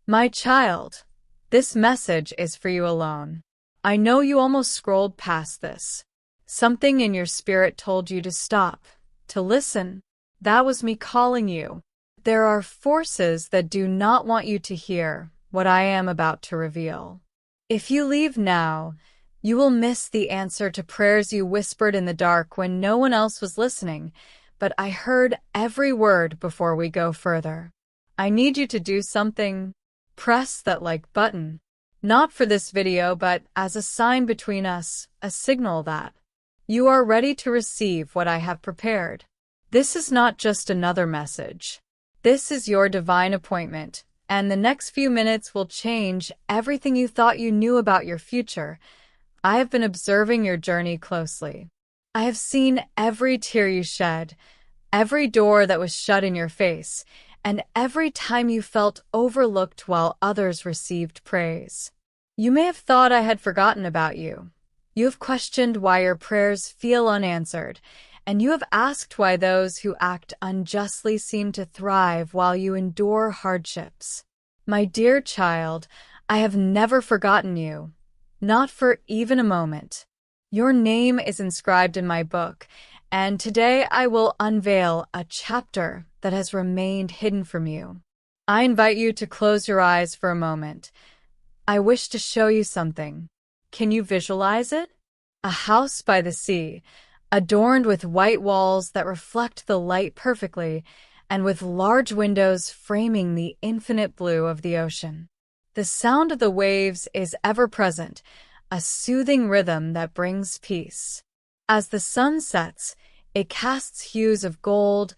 My child, this message is for you alone. I know you almost scrolled past this. Something in your spirit told you to stop, to listen. That was me calling you. There are forces that do not want you to hear what I am about to reveal. If you leave now, you will miss the answer to prayers you whispered in the dark when no one else was listening, but I heard every word before we go further. I need you to do something. Press that like button. Not for this video, but as a sign between us, a signal that you are ready to receive what I have prepared. This is not just another message. This is your divine appointment, and the next few minutes will change everything you thought you knew about your future. I have been observing your journey closely. I have seen every tear you shed, every door that was shut in your face, and every time you felt overlooked while others received praise. You may have thought I had forgotten about you. You have questioned why your prayers feel unanswered, and you have asked why those who act unjustly seem to thrive while you endure hardships. My dear child, I have never forgotten you, not for even a moment. Your name is inscribed in my book, and today I will unveil a chapter that has remained hidden from you. I invite you to close your eyes for a moment. I wish to show you something. Can you visualize it? A house by the sea, adorned with white walls that reflect the light perfectly, and with large windows framing the infinite blue of the ocean. The sound of the waves is ever present, a soothing rhythm that brings peace. As the sun sets, it casts hues of gold,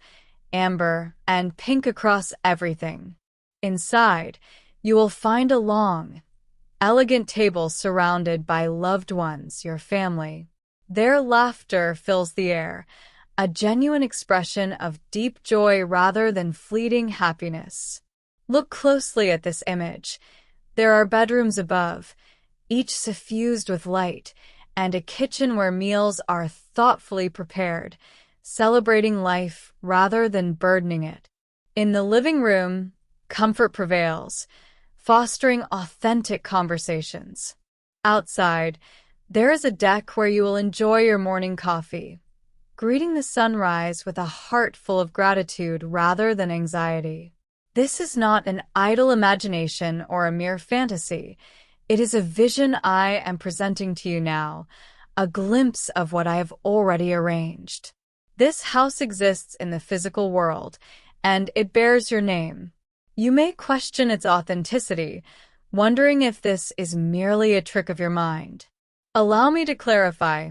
amber, and pink across everything. Inside, you will find a long, elegant table surrounded by loved ones, your family. Their laughter fills the air, a genuine expression of deep joy rather than fleeting happiness. Look closely at this image. There are bedrooms above, each suffused with light, and a kitchen where meals are thoughtfully prepared, celebrating life rather than burdening it. In the living room, comfort prevails, fostering authentic conversations. Outside, there is a deck where you will enjoy your morning coffee, greeting the sunrise with a heart full of gratitude rather than anxiety. This is not an idle imagination or a mere fantasy. It is a vision I am presenting to you now, a glimpse of what I have already arranged. This house exists in the physical world, and it bears your name. You may question its authenticity, wondering if this is merely a trick of your mind. Allow me to clarify.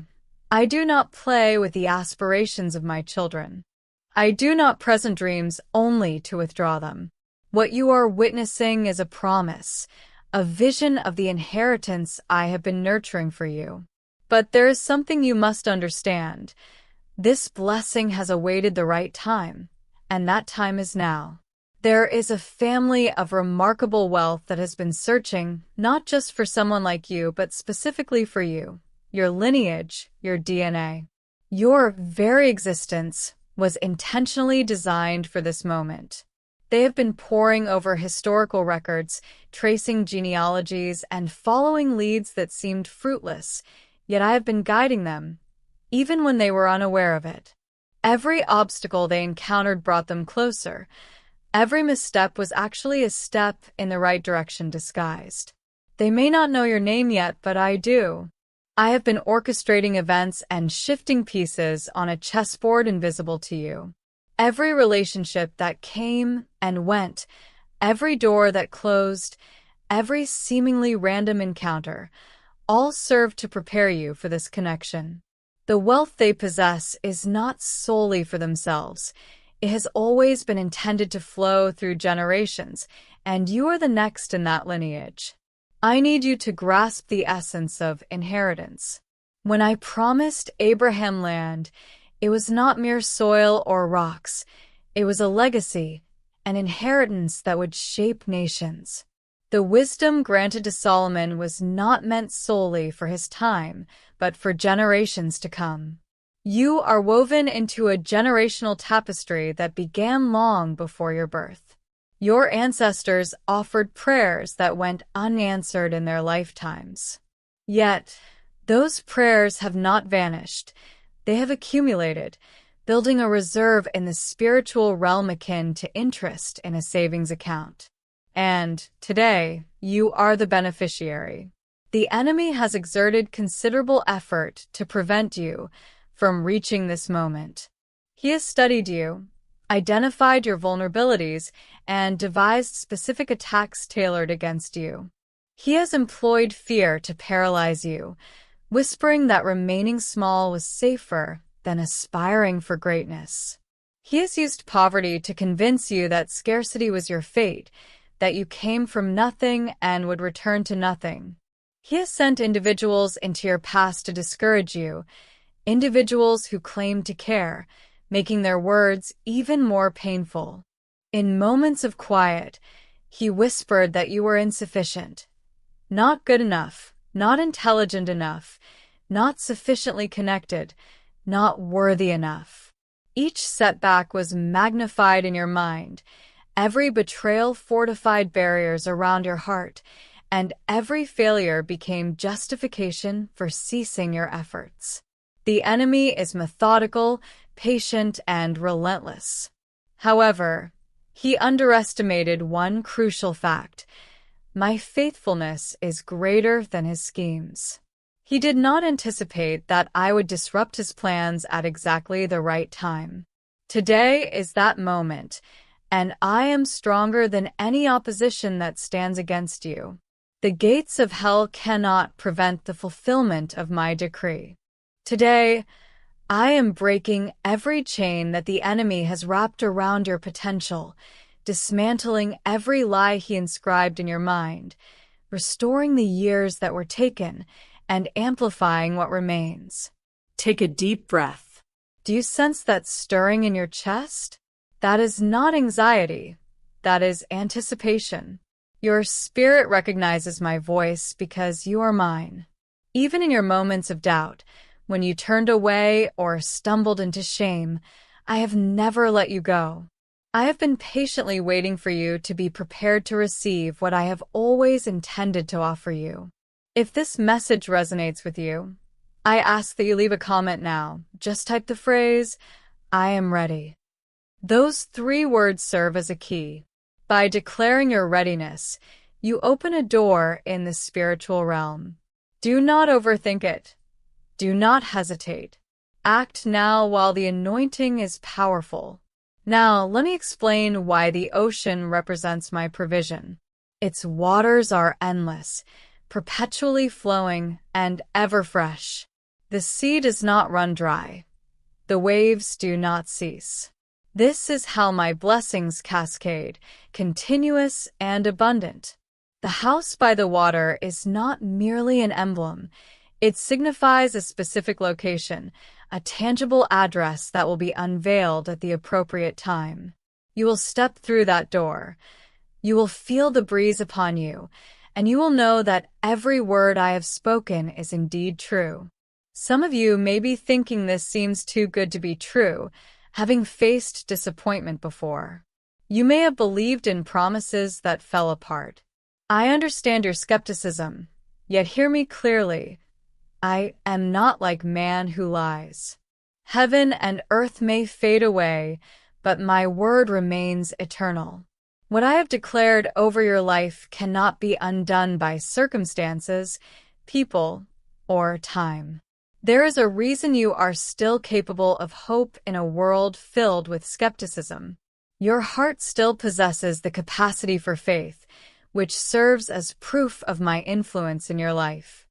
I do not play with the aspirations of my children. I do not present dreams only to withdraw them. What you are witnessing is a promise, a vision of the inheritance I have been nurturing for you. But there is something you must understand. This blessing has awaited the right time, and that time is now. There is a family of remarkable wealth that has been searching not just for someone like you, but specifically for you, your lineage, your DNA. Your very existence was intentionally designed for this moment. They have been poring over historical records, tracing genealogies, and following leads that seemed fruitless, yet I have been guiding them, even when they were unaware of it. Every obstacle they encountered brought them closer. Every misstep was actually a step in the right direction disguised. They may not know your name yet, but I do. I have been orchestrating events and shifting pieces on a chessboard invisible to you. Every relationship that came and went, every door that closed, every seemingly random encounter, all served to prepare you for this connection. The wealth they possess is not solely for themselves. It has always been intended to flow through generations, and you are the next in that lineage. I need you to grasp the essence of inheritance. When I promised Abraham land, it was not mere soil or rocks. It was a legacy, an inheritance that would shape nations. The wisdom granted to Solomon was not meant solely for his time, but for generations to come. You are woven into a generational tapestry that began long before your birth. Your ancestors offered prayers that went unanswered in their lifetimes. Yet, those prayers have not vanished. They have accumulated, building a reserve in the spiritual realm akin to interest in a savings account. And, today, you are the beneficiary. The enemy has exerted considerable effort to prevent you from reaching this moment. He has studied you, identified your vulnerabilities, and devised specific attacks tailored against you. He has employed fear to paralyze you, whispering that remaining small was safer than aspiring for greatness. He has used poverty to convince you that scarcity was your fate, that you came from nothing and would return to nothing. He has sent individuals into your past to discourage you, individuals who claim to care, making their words even more painful. In moments of quiet, he whispered that you were insufficient, not good enough, not intelligent enough, not sufficiently connected, not worthy enough. Each setback was magnified in your mind, every betrayal fortified barriers around your heart, and every failure became justification for ceasing your efforts. The enemy is methodical, patient, and relentless. However, he underestimated one crucial fact: my faithfulness is greater than his schemes. He did not anticipate that I would disrupt his plans at exactly the right time. Today is that moment, and I am stronger than any opposition that stands against you. The gates of hell cannot prevent the fulfillment of my decree. Today, I am breaking every chain that the enemy has wrapped around your potential, dismantling every lie he inscribed in your mind, restoring the years that were taken, and amplifying what remains. Take a deep breath. Do you sense that stirring in your chest? That is not anxiety. That is anticipation. Your spirit recognizes my voice because you are mine. Even in your moments of doubt, when you turned away or stumbled into shame, I have never let you go. I have been patiently waiting for you to be prepared to receive what I have always intended to offer you. If this message resonates with you, I ask that you leave a comment now. Just type the phrase, "I am ready." Those 3 words serve as a key. By declaring your readiness, you open a door in the spiritual realm. Do not overthink it. Do not hesitate. Act now while the anointing is powerful. Now, let me explain why the ocean represents my provision. Its waters are endless, perpetually flowing, and ever fresh. The sea does not run dry. The waves do not cease. This is how my blessings cascade, continuous and abundant. The house by the water is not merely an emblem. It signifies a specific location, a tangible address that will be unveiled at the appropriate time. You will step through that door. You will feel the breeze upon you, and you will know that every word I have spoken is indeed true. Some of you may be thinking this seems too good to be true, having faced disappointment before. You may have believed in promises that fell apart. I understand your skepticism, yet hear me clearly. I am not like man who lies. Heaven and earth may fade away, but my word remains eternal. What I have declared over your life cannot be undone by circumstances, people, or time. There is a reason you are still capable of hope in a world filled with skepticism. Your heart still possesses the capacity for faith, which serves as proof of my influence in your life.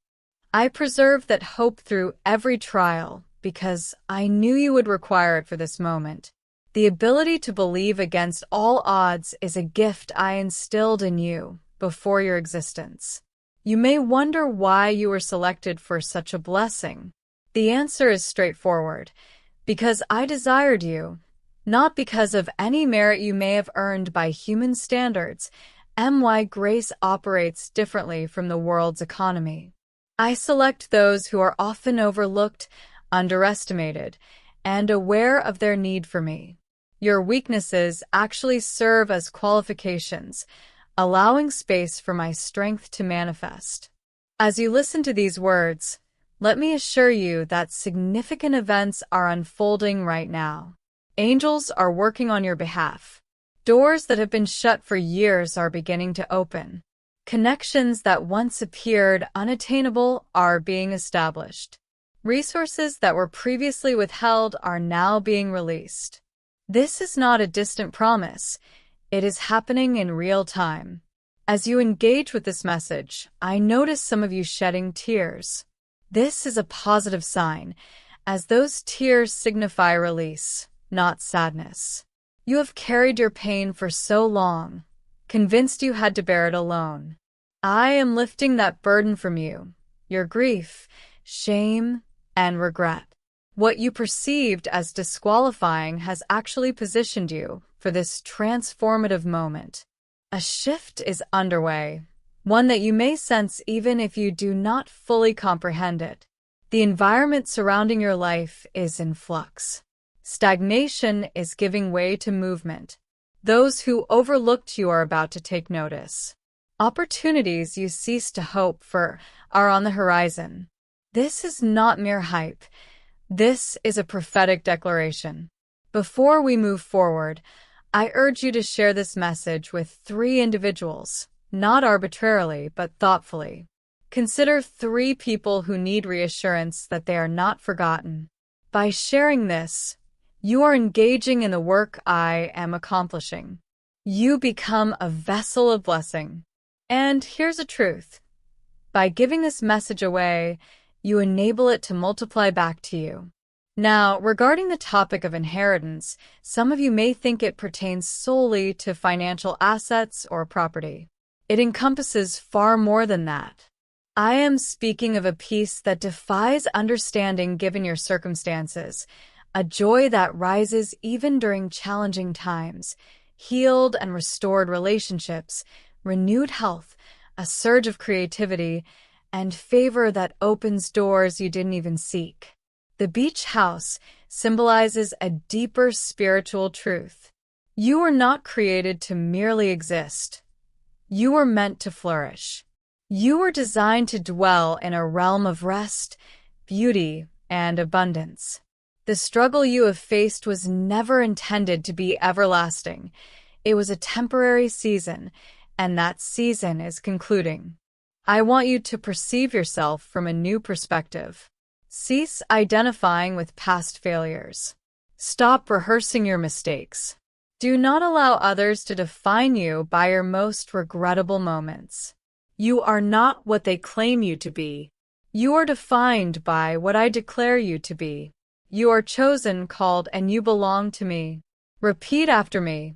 I preserved that hope through every trial because I knew you would require it for this moment. The ability to believe against all odds is a gift I instilled in you before your existence. You may wonder why you were selected for such a blessing. The answer is straightforward: because I desired you, not because of any merit you may have earned by human standards. Grace operates differently from the world's economy. I select those who are often overlooked, underestimated, and aware of their need for me. Your weaknesses actually serve as qualifications, allowing space for my strength to manifest. As you listen to these words, let me assure you that significant events are unfolding right now. Angels are working on your behalf. Doors that have been shut for years are beginning to open. Connections that once appeared unattainable are being established. Resources that were previously withheld are now being released. This is not a distant promise. It is happening in real time. As you engage with this message, I notice some of you shedding tears. This is a positive sign, as those tears signify release, not sadness. You have carried your pain for so long, convinced you had to bear it alone. I am lifting that burden from you, your grief, shame, and regret. What you perceived as disqualifying has actually positioned you for this transformative moment. A shift is underway, one that you may sense even if you do not fully comprehend it. The environment surrounding your life is in flux. Stagnation is giving way to movement. Those who overlooked you are about to take notice. Opportunities you ceased to hope for are on the horizon. This is not mere hype. This is a prophetic declaration. Before we move forward, I urge you to share this message with 3 individuals, not arbitrarily, but thoughtfully. Consider 3 people who need reassurance that they are not forgotten. By sharing this, you are engaging in the work I am accomplishing. You become a vessel of blessing. And here's a truth. By giving this message away, you enable it to multiply back to you. Now, regarding the topic of inheritance, some of you may think it pertains solely to financial assets or property. It encompasses far more than that. I am speaking of a peace that defies understanding given your circumstances, a joy that rises even during challenging times, healed and restored relationships, renewed health, a surge of creativity, and favor that opens doors you didn't even seek. The beach house symbolizes a deeper spiritual truth. You were not created to merely exist. You were meant to flourish. You were designed to dwell in a realm of rest, beauty, and abundance. The struggle you have faced was never intended to be everlasting. It was a temporary season, and that season is concluding. I want you to perceive yourself from a new perspective. Cease identifying with past failures. Stop rehearsing your mistakes. Do not allow others to define you by your most regrettable moments. You are not what they claim you to be. You are defined by what I declare you to be. You are chosen, called, and you belong to me. Repeat after me.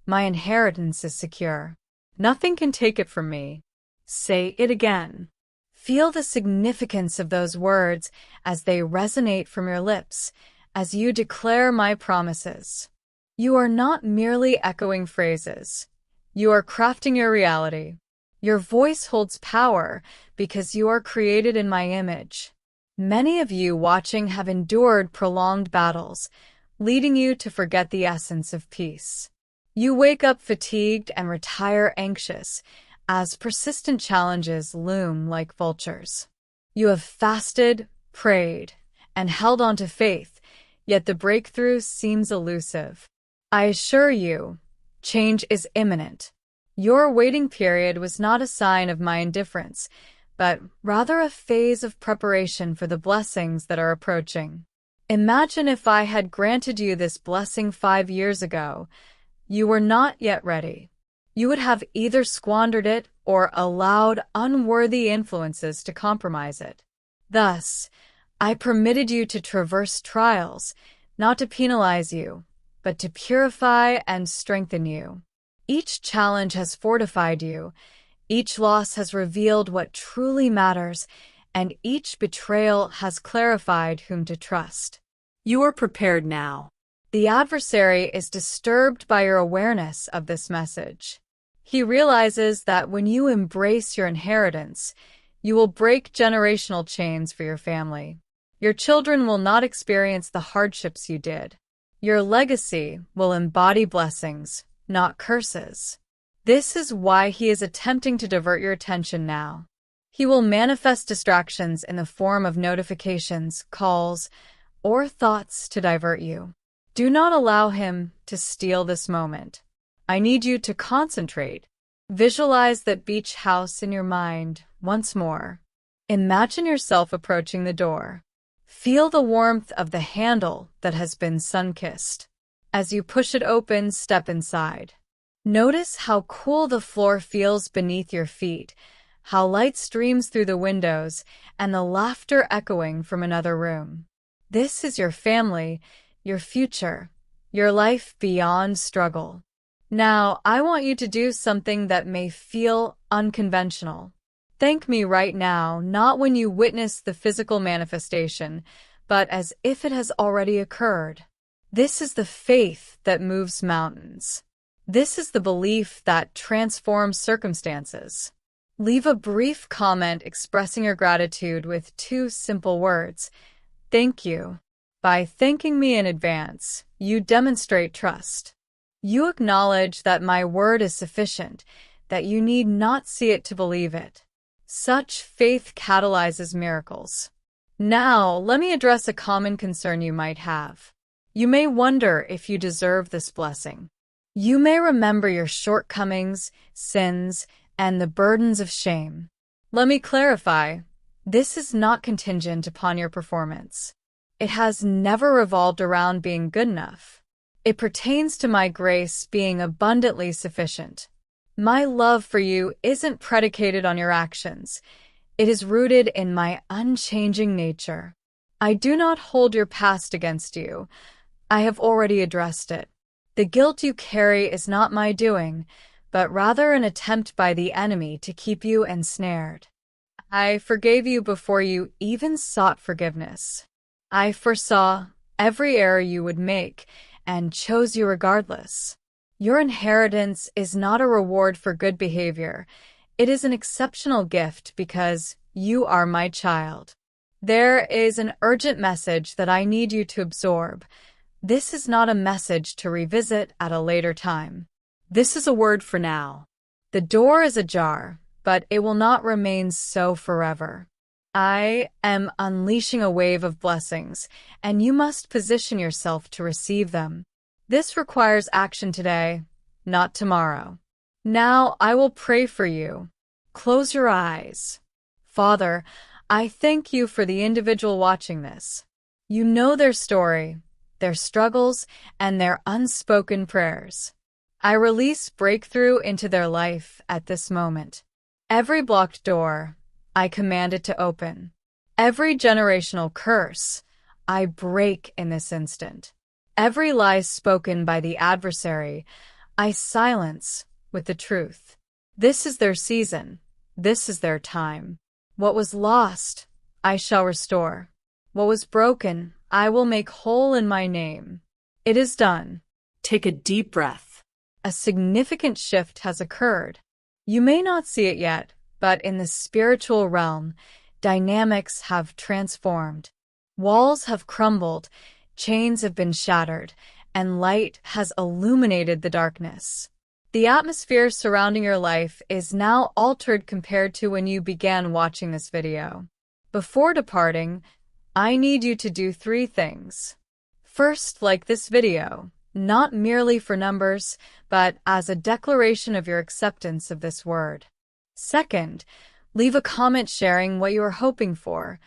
My inheritance is secure. Nothing can take it from me. Say it again. Feel the significance of those words as they resonate from your lips, as you declare my promises. You are not merely echoing phrases. You are crafting your reality. Your voice holds power because you are created in my image. Many of you watching have endured prolonged battles, leading you to forget the essence of peace. You wake up fatigued and retire anxious, as persistent challenges loom like vultures. You have fasted, prayed, and held on to faith, yet the breakthrough seems elusive. I assure you, change is imminent. Your waiting period was not a sign of my indifference, but rather a phase of preparation for the blessings that are approaching. Imagine if I had granted you this blessing 5 years ago. You were not yet ready. You would have either squandered it or allowed unworthy influences to compromise it. Thus, I permitted you to traverse trials, not to penalize you, but to purify and strengthen you. Each challenge has fortified you, each loss has revealed what truly matters, and each betrayal has clarified whom to trust. You are prepared now. The adversary is disturbed by your awareness of this message. He realizes that when you embrace your inheritance, you will break generational chains for your family. Your children will not experience the hardships you did. Your legacy will embody blessings, not curses. This is why he is attempting to divert your attention now. He will manifest distractions in the form of notifications, calls, or thoughts to divert you. Do not allow him to steal this moment. I need you to concentrate. Visualize that beach house in your mind once more. Imagine yourself approaching the door. Feel the warmth of the handle that has been sun-kissed. As you push it open, step inside. Notice how cool the floor feels beneath your feet, how light streams through the windows, and the laughter echoing from another room. This is your family, your future, your life beyond struggle. Now, I want you to do something that may feel unconventional. Thank me right now, not when you witness the physical manifestation, but as if it has already occurred. This is the faith that moves mountains. This is the belief that transforms circumstances. Leave a brief comment expressing your gratitude with 2 simple words. Thank you. By thanking me in advance, you demonstrate trust. You acknowledge that my word is sufficient, that you need not see it to believe it. Such faith catalyzes miracles. Now, let me address a common concern you might have. You may wonder if you deserve this blessing. You may remember your shortcomings, sins, and the burdens of shame. Let me clarify, this is not contingent upon your performance. It has never revolved around being good enough. It pertains to my grace being abundantly sufficient. My love for you isn't predicated on your actions. It is rooted in my unchanging nature. I do not hold your past against you. I have already addressed it. The guilt you carry is not my doing, but rather an attempt by the enemy to keep you ensnared. I forgave you before you even sought forgiveness. I foresaw every error you would make and chose you regardless. Your inheritance is not a reward for good behavior. It is an exceptional gift because you are my child. There is an urgent message that I need you to absorb. This is not a message to revisit at a later time. This is a word for now. The door is ajar, but it will not remain so forever. I am unleashing a wave of blessings, and you must position yourself to receive them. This requires action today, not tomorrow. Now I will pray for you. Close your eyes. Father, I thank you for the individual watching this. You know their story, their struggles, and their unspoken prayers. I release breakthrough into their life at this moment. Every blocked door, I command it to open. Every generational curse, I break in this instant. Every lie spoken by the adversary, I silence with the truth. This is their season. This is their time. What was lost, I shall restore. What was broken, I will make whole in my name. It is done. Take a deep breath. A significant shift has occurred. You may not see it yet, but in the spiritual realm, dynamics have transformed. Walls have crumbled, chains have been shattered, and light has illuminated the darkness. The atmosphere surrounding your life is now altered compared to when you began watching this video. Before departing, I need you to do 3 things. First, like this video, not merely for numbers, but as a declaration of your acceptance of this word. Second, leave a comment sharing what you are hoping for.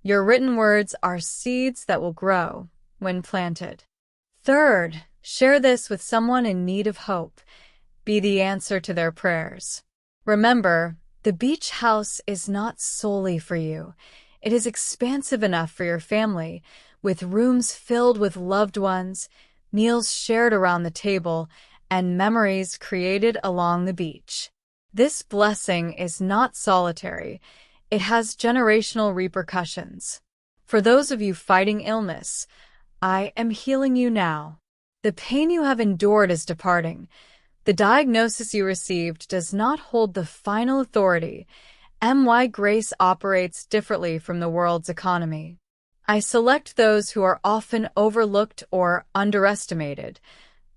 Your written words are seeds that will grow when planted. Third, share this with someone in need of hope. Be the answer to their prayers. Remember, the beach house is not solely for you. It is expansive enough for your family, with rooms filled with loved ones, meals shared around the table, and memories created along the beach. This blessing is not solitary. It has generational repercussions. For those of you fighting illness, I am healing you now. The pain you have endured is departing. The diagnosis you received does not hold the final authority. MY Grace operates differently from the world's economy. I select those who are often overlooked or underestimated,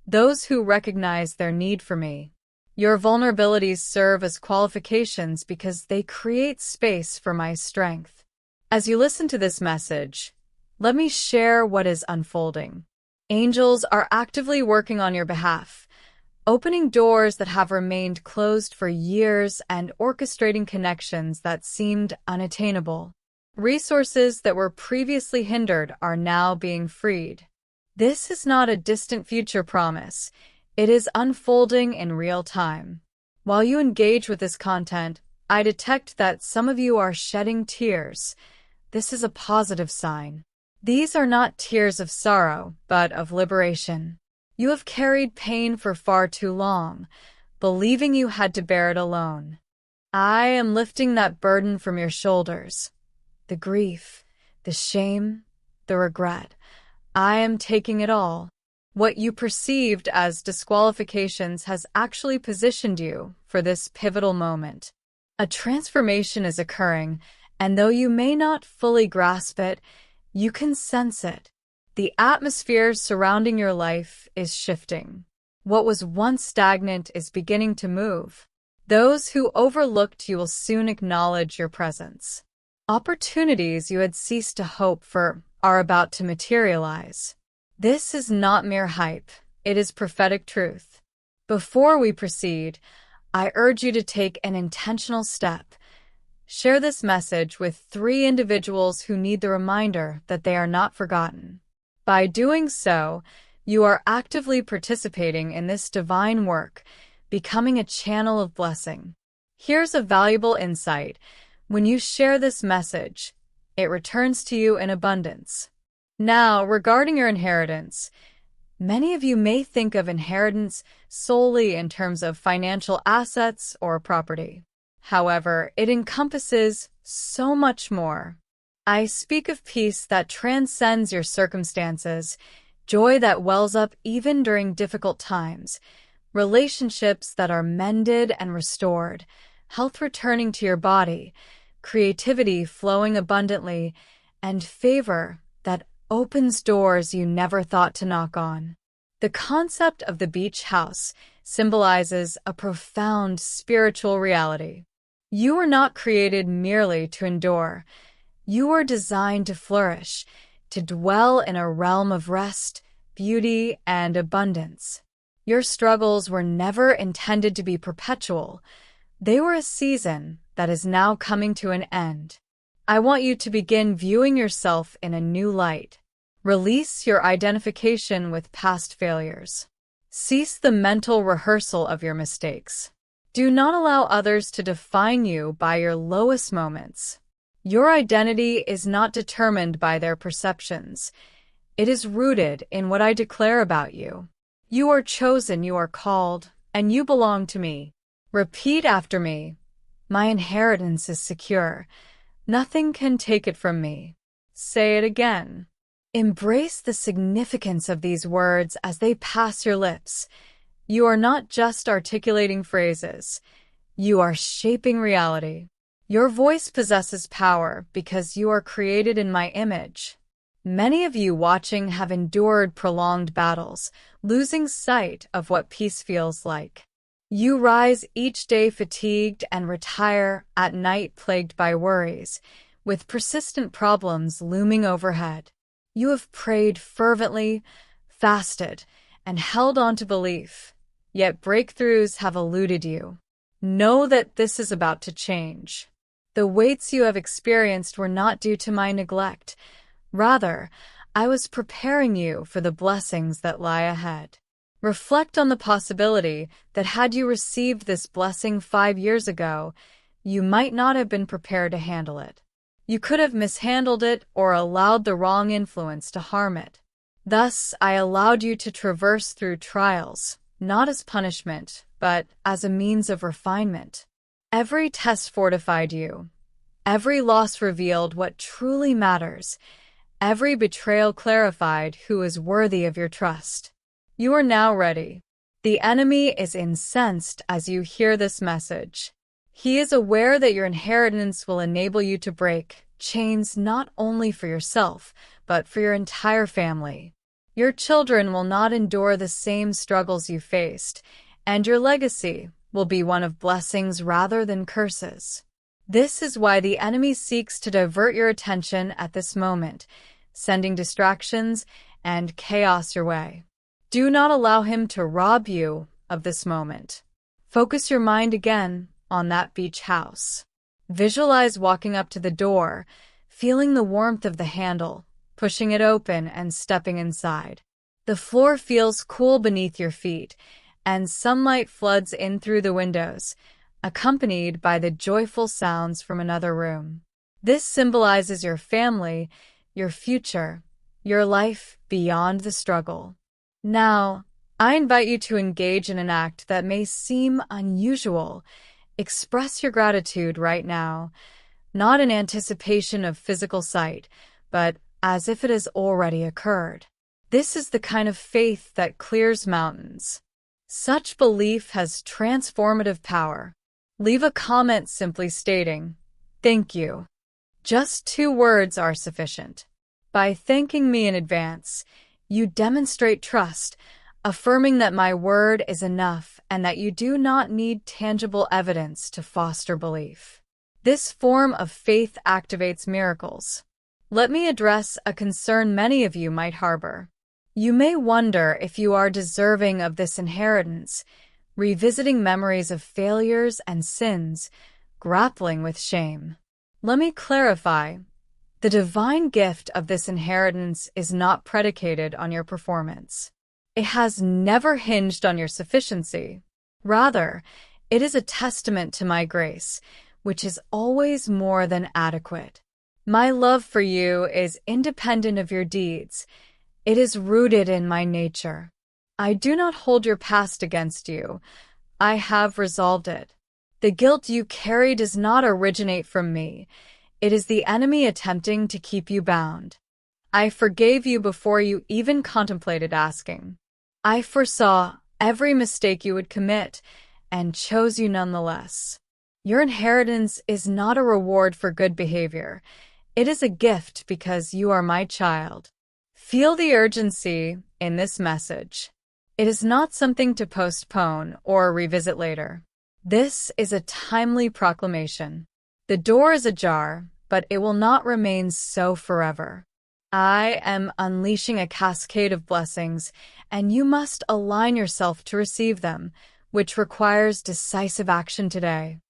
those who recognize their need for me. Your vulnerabilities serve as qualifications because they create space for my strength. As you listen to this message, let me share what is unfolding. Angels are actively working on your behalf, opening doors that have remained closed for years and orchestrating connections that seemed unattainable. Resources that were previously hindered are now being freed. This is not a distant future promise. It is unfolding in real time. While you engage with this content, I detect that some of you are shedding tears. This is a positive sign. These are not tears of sorrow, but of liberation. You have carried pain for far too long, believing you had to bear it alone. I am lifting that burden from your shoulders. The grief, the shame, the regret. I am taking it all. What you perceived as disqualifications has actually positioned you for this pivotal moment. A transformation is occurring, and though you may not fully grasp it, you can sense it. The atmosphere surrounding your life is shifting. What was once stagnant is beginning to move. Those who overlooked you will soon acknowledge your presence. Opportunities you had ceased to hope for are about to materialize. This is not mere hype, it is prophetic truth. Before we proceed, I urge you to take an intentional step. Share this message with 3 individuals who need the reminder that they are not forgotten. By doing so, you are actively participating in this divine work, becoming a channel of blessing. Here's a valuable insight. When you share this message, it returns to you in abundance. Now, regarding your inheritance, many of you may think of inheritance solely in terms of financial assets or property. However, it encompasses so much more. I speak of peace that transcends your circumstances, joy that wells up even during difficult times, relationships that are mended and restored, health returning to your body, creativity flowing abundantly, and favor that opens doors you never thought to knock on. The concept of the beach house symbolizes a profound spiritual reality. You were not created merely to endure. You were designed to flourish, to dwell in a realm of rest, beauty, and abundance. Your struggles were never intended to be perpetual. They were a season that is now coming to an end. I want you to begin viewing yourself in a new light. Release your identification with past failures. Cease the mental rehearsal of your mistakes. Do not allow others to define you by your lowest moments. Your identity is not determined by their perceptions. It is rooted in what I declare about you. You are chosen, you are called, and you belong to me. Repeat after me. My inheritance is secure. Nothing can take it from me. Say it again. Embrace the significance of these words as they pass your lips. You are not just articulating phrases. You are shaping reality. Your voice possesses power because you are created in my image. Many of you watching have endured prolonged battles, losing sight of what peace feels like. You rise each day fatigued and retire at night plagued by worries, with persistent problems looming overhead. You have prayed fervently, fasted, and held on to belief, yet breakthroughs have eluded you. Know that this is about to change. The weights you have experienced were not due to my neglect. Rather, I was preparing you for the blessings that lie ahead. Reflect on the possibility that had you received this blessing 5 years ago, you might not have been prepared to handle it. You could have mishandled it or allowed the wrong influence to harm it. Thus, I allowed you to traverse through trials, not as punishment, but as a means of refinement. Every test fortified you. Every loss revealed what truly matters. Every betrayal clarified who is worthy of your trust. You are now ready. The enemy is incensed as you hear this message. He is aware that your inheritance will enable you to break chains not only for yourself, but for your entire family. Your children will not endure the same struggles you faced, and your legacy will be one of blessings rather than curses. This is why the enemy seeks to divert your attention at this moment, sending distractions and chaos your way. Do not allow him to rob you of this moment. Focus your mind again on that beach house. Visualize walking up to the door, feeling the warmth of the handle, pushing it open and stepping inside. The floor feels cool beneath your feet, and sunlight floods in through the windows, accompanied by the joyful sounds from another room. This symbolizes your family, your future, your life beyond the struggle. Now, I invite you to engage in an act that may seem unusual. Express your gratitude right now, not in anticipation of physical sight, but as if it has already occurred. This is the kind of faith that clears mountains. Such belief has transformative power. Leave a comment simply stating, "Thank you." Just 2 words are sufficient. By thanking me in advance, you demonstrate trust, affirming that my word is enough and that you do not need tangible evidence to foster belief. This form of faith activates miracles. Let me address a concern many of you might harbor. You may wonder if you are deserving of this inheritance, revisiting memories of failures and sins, grappling with shame. Let me clarify. The divine gift of this inheritance is not predicated on your performance. It has never hinged on your sufficiency. Rather, it is a testament to my grace, which is always more than adequate. My love for you is independent of your deeds. It is rooted in my nature. I do not hold your past against you. I have resolved it. The guilt you carry does not originate from me. It is the enemy attempting to keep you bound. I forgave you before you even contemplated asking. I foresaw every mistake you would commit and chose you nonetheless. Your inheritance is not a reward for good behavior. It is a gift because you are my child. Feel the urgency in this message. It is not something to postpone or revisit later. This is a timely proclamation. The door is ajar, but it will not remain so forever. I am unleashing a cascade of blessings, and you must align yourself to receive them, which requires decisive action today.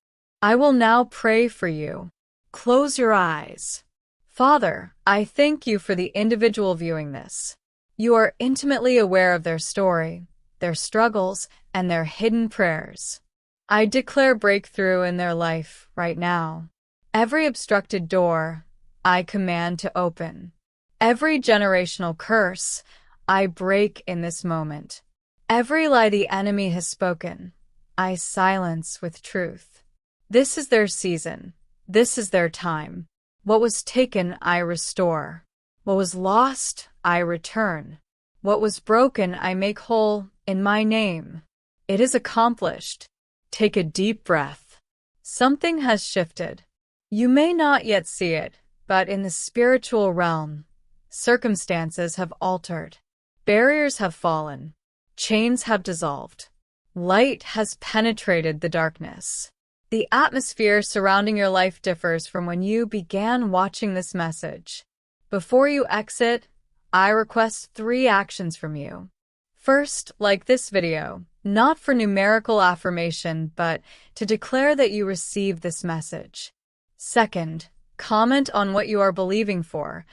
I will now pray for you. Close your eyes. Father, I thank you for the individual viewing this. You are intimately aware of their story, their struggles, and their hidden prayers. I declare breakthrough in their life right now. Every obstructed door, I command to open. Every generational curse, I break in this moment. Every lie the enemy has spoken, I silence with truth. This is their season. This is their time. What was taken, I restore. What was lost, I return. What was broken, I make whole in my name. It is accomplished. Take a deep breath. Something has shifted. You may not yet see it, but in the spiritual realm, circumstances have altered. Barriers have fallen. Chains have dissolved. Light has penetrated the darkness. The atmosphere surrounding your life differs from when you began watching this message. Before you exit, I request 3 actions from you. First, like this video, not for numerical affirmation, but to declare that you received this message. Second, comment on what you are believing for.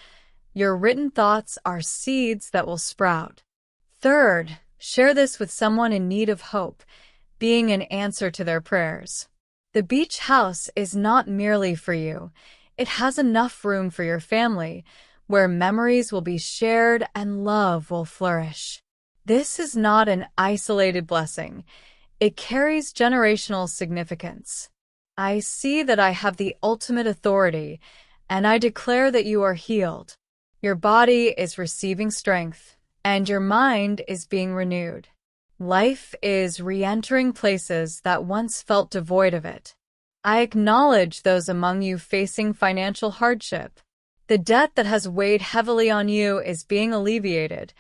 Your written thoughts are seeds that will sprout. Third, share this with someone in need of hope, being an answer to their prayers. The beach house is not merely for you. It has enough room for your family, where memories will be shared and love will flourish. This is not an isolated blessing. It carries generational significance. I see that I have the ultimate authority, and I declare that you are healed. Your body is receiving strength, and your mind is being renewed. Life is re-entering places that once felt devoid of it. I acknowledge those among you facing financial hardship. The debt that has weighed heavily on you is being alleviated.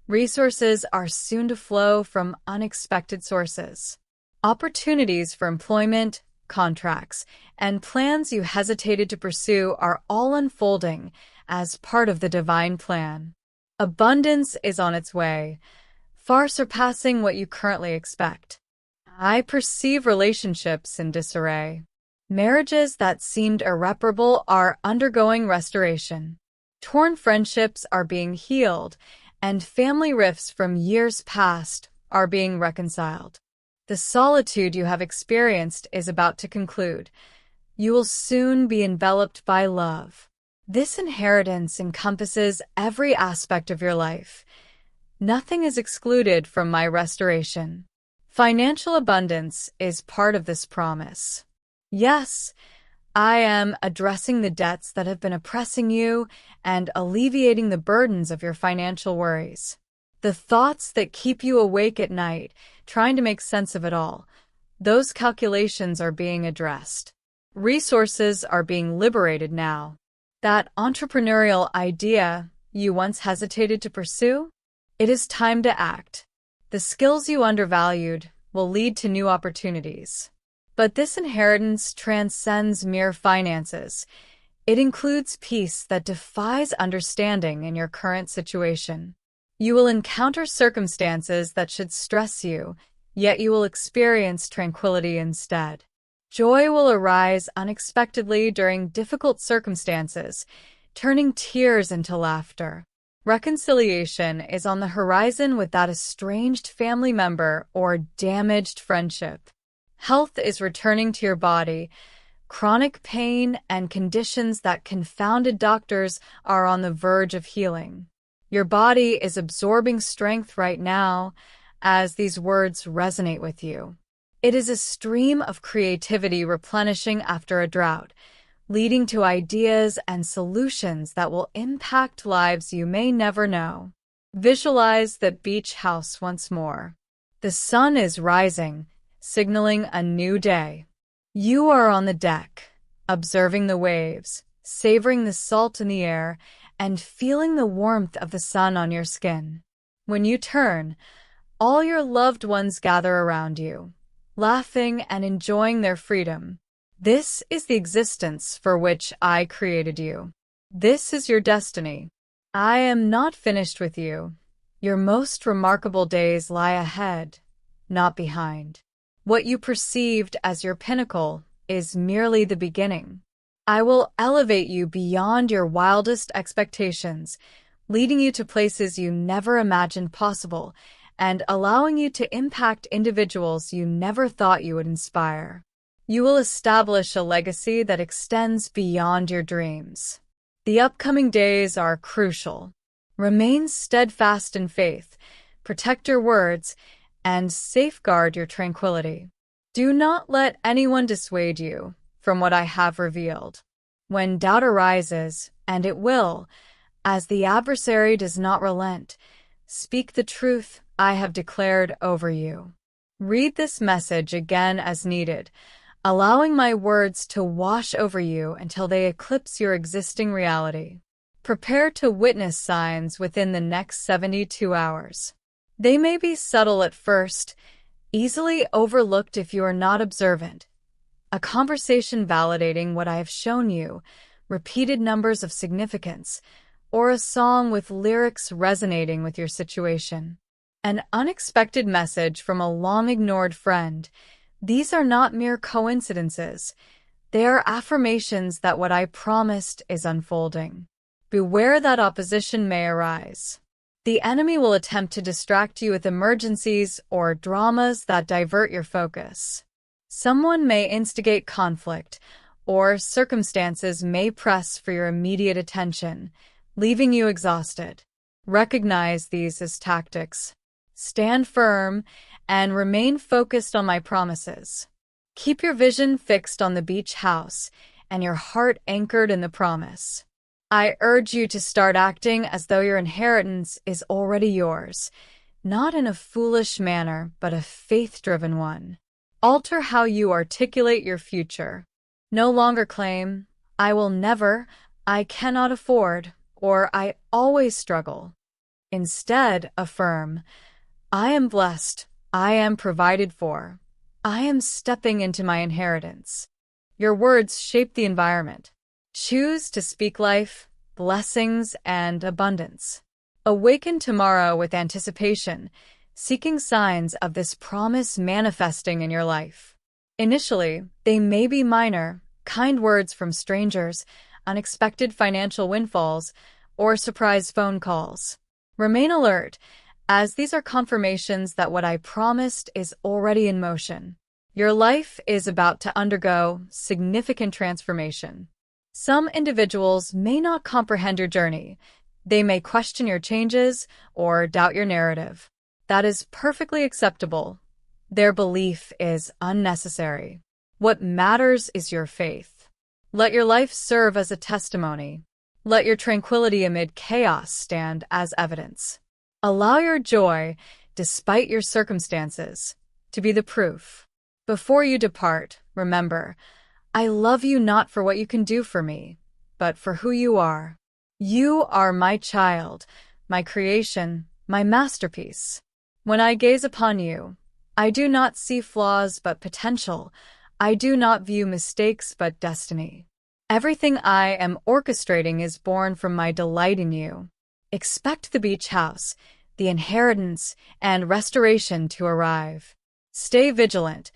Resources are soon to flow from unexpected sources. Opportunities for employment, contracts, and plans you hesitated to pursue are all unfolding as part of the divine plan. Abundance is on its way, far surpassing what you currently expect. I perceive relationships in disarray. Marriages that seemed irreparable are undergoing restoration. Torn friendships are being healed, and family rifts from years past are being reconciled. The solitude you have experienced is about to conclude. You will soon be enveloped by love. This inheritance encompasses every aspect of your life. Nothing is excluded from my restoration. Financial abundance is part of this promise. Yes, I am addressing the debts that have been oppressing you and alleviating the burdens of your financial worries. The thoughts that keep you awake at night, trying to make sense of it all, those calculations are being addressed. Resources are being liberated now. That entrepreneurial idea you once hesitated to pursue? It is time to act. The skills you undervalued will lead to new opportunities. But this inheritance transcends mere finances. It includes peace that defies understanding in your current situation. You will encounter circumstances that should stress you, yet you will experience tranquility instead. Joy will arise unexpectedly during difficult circumstances, turning tears into laughter. Reconciliation is on the horizon with that estranged family member or damaged friendship. Health is returning to your body. Chronic pain and conditions that confounded doctors are on the verge of healing. Your body is absorbing strength right now as these words resonate with you. It is a stream of creativity replenishing after a drought, leading to ideas and solutions that will impact lives you may never know. Visualize the beach house once more. The sun is rising, signaling a new day. You are on the deck, observing the waves, savoring the salt in the air, and feeling the warmth of the sun on your skin. When you turn, all your loved ones gather around you, laughing and enjoying their freedom. This is the existence for which I created you. This is your destiny. I am not finished with you. Your most remarkable days lie ahead, not behind. What you perceived as your pinnacle is merely the beginning. I will elevate you beyond your wildest expectations, leading you to places you never imagined possible and allowing you to impact individuals you never thought you would inspire. You will establish a legacy that extends beyond your dreams. The upcoming days are crucial. Remain steadfast in faith, protect your words, and safeguard your tranquility. Do not let anyone dissuade you from what I have revealed. When doubt arises, and it will, as the adversary does not relent, speak the truth I have declared over you. Read this message again as needed, allowing my words to wash over you until they eclipse your existing reality. Prepare to witness signs within the next 72 hours. They may be subtle at first, easily overlooked if you are not observant. A conversation validating what I have shown you, repeated numbers of significance, or a song with lyrics resonating with your situation. An unexpected message from a long-ignored friend. These are not mere coincidences. They are affirmations that what I promised is unfolding. Beware that opposition may arise. The enemy will attempt to distract you with emergencies or dramas that divert your focus. Someone may instigate conflict, or circumstances may press for your immediate attention, leaving you exhausted. Recognize these as tactics. Stand firm and remain focused on my promises. Keep your vision fixed on the beach house and your heart anchored in the promise. I urge you to start acting as though your inheritance is already yours, not in a foolish manner, but a faith-driven one. Alter how you articulate your future. No longer claim, I will never, I cannot afford, or I always struggle. Instead, affirm, I am blessed, I am provided for, I am stepping into my inheritance. Your words shape the environment. Choose to speak life, blessings, and abundance. Awaken tomorrow with anticipation, seeking signs of this promise manifesting in your life. Initially, they may be minor, kind words from strangers, unexpected financial windfalls, or surprise phone calls. Remain alert, as these are confirmations that what I promised is already in motion. Your life is about to undergo significant transformation. Some individuals may not comprehend your journey. They may question your changes or doubt your narrative. That is perfectly acceptable. Their belief is unnecessary. What matters is your faith. Let your life serve as a testimony. Let your tranquility amid chaos stand as evidence. Allow your joy, despite your circumstances, to be the proof. Before you depart, remember, I love you not for what you can do for me, but for who you are. You are my child, my creation, my masterpiece. When I gaze upon you, I do not see flaws but potential. I do not view mistakes but destiny. Everything I am orchestrating is born from my delight in you. Expect the beach house, the inheritance, and restoration to arrive. Stay vigilant.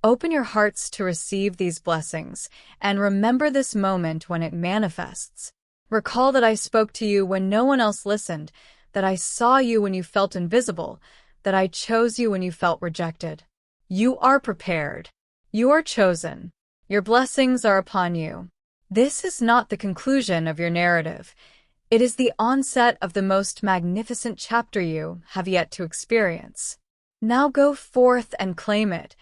Open your hearts to receive these blessings, and remember this moment when it manifests. Recall that I spoke to you when no one else listened, that I saw you when you felt invisible, that I chose you when you felt rejected. You are prepared. You are chosen. Your blessings are upon you. This is not the conclusion of your narrative. It is the onset of the most magnificent chapter you have yet to experience. Now go forth and claim it.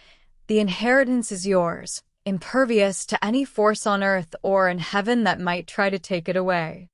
The inheritance is yours, impervious to any force on earth or in heaven that might try to take it away.